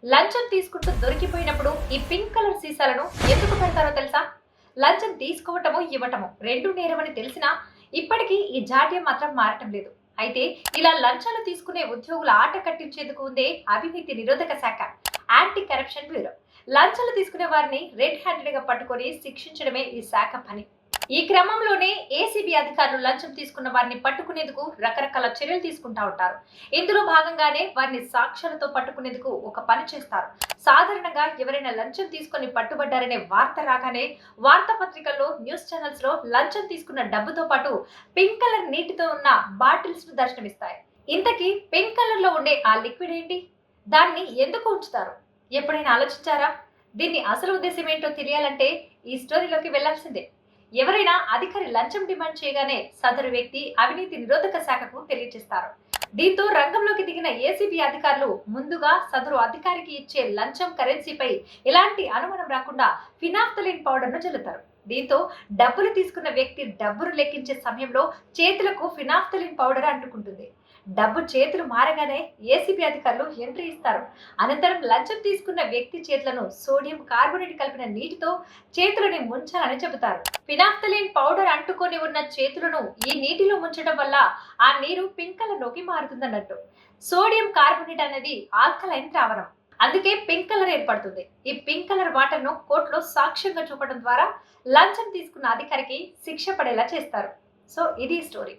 లంచం తీసుకుంటూ దొరికిపోయినప్పుడు ఈ పింక్ కలర్ సీసాలను ఎందుకు పెడతారో తెలుసా? లంచం తీసుకోవటము ఇవ్వటము రెండు నేరమని తెలిసినా ఇప్పటికీ ఈ జాడ్యం మాత్రం మారటం లేదు. అయితే ఇలా లంచాలు తీసుకునే ఉద్యోగుల ఆట కట్టించేందుకు ఉందే అవినీతి నిరోధక శాఖ, యాంటీ కరప్షన్ బ్యూరో. లంచాలు తీసుకునే వారిని రెడ్ హ్యాండెడ్ గా పట్టుకొని శిక్షించడమే ఈ శాఖ పని. ఈ క్రమంలోనే ఏసీబీ అధికారులు లంచం తీసుకున్న వారిని పట్టుకునేందుకు రకరకాల చర్యలు తీసుకుంటా ఉంటారు. ఇందులో భాగంగానే వారిని సాక్ష్యాలతో పట్టుకునేందుకు ఒక పని చేస్తారు. సాధారణంగా ఎవరైనా లంచం తీసుకొని పట్టుబడ్డారనే వార్త రాగానే వార్తాపత్రికల్లో, న్యూస్ ఛానల్స్ లో లంచం తీసుకున్న డబ్బుతో పాటు పింక్ కలర్ నీటితో ఉన్న బాటిల్స్ ను దర్శనమిస్తాయి. ఇంతకీ పింక్ కలర్ లో ఉండే ఆ లిక్విడ్ ఏంటి? దాన్ని ఎందుకు ఉంచుతారు? ఎప్పుడైనా ఆలోచించారా? దీన్ని అసలు ఉద్దేశం ఏంటో తెలియాలంటే ఈ స్టోరీలోకి వెళ్లాల్సిందే. ఎవరైనా అధికారి లంచం డిమాండ్ చేయగానే సదరు వ్యక్తి అవినీతి నిరోధక శాఖకు తెలియజేస్తారు. దీంతో రంగంలోకి దిగిన ఏసీబీ అధికారులు ముందుగా సదరు అధికారికి ఇచ్చే లంచం కరెన్సీపై ఎలాంటి అనుమానం రాకుండా ఫినాఫ్థలిన్ పౌడర్ ను చల్లుతారు. దీంతో డబ్బులు తీసుకున్న వ్యక్తి డబ్బులు లెక్కించే సమయంలో చేతులకు ఫినాఫ్థలిన్ పౌడర్ అంటుకుంటుంది. డబ్బు చేతులు మారగానే ఏసీబీ అధికారులు ఎంట్రీ ఇస్తారు. అనంతరం లంచం తీసుకున్న వ్యక్తి చేతులను సోడియం కార్బోనేట్ కలిపిన నీటితో చేతులని ముంచాలని చెబుతారు. ఫినాఫ్థలిన్ పౌడర్ అంటుకొని ఉన్న చేతులను ఈ నీటిలో ముంచడం వల్ల ఆ నీరు పింక్ కలర్ లోకి మారుతుందన్నట్టు. సోడియం కార్బోనేట్ అనేది ఆల్కలైన్ ద్రావణం, అందుకే పింక్ కలర్ ఏర్పడుతుంది. ఈ పింక్ కలర్ వాటర్ ను కోర్టులో సాక్ష్యంగా చూపడం ద్వారా లంచం తీసుకున్న అధికారికి శిక్ష పడేలా చేస్తారు. సో ఇది స్టోరీ.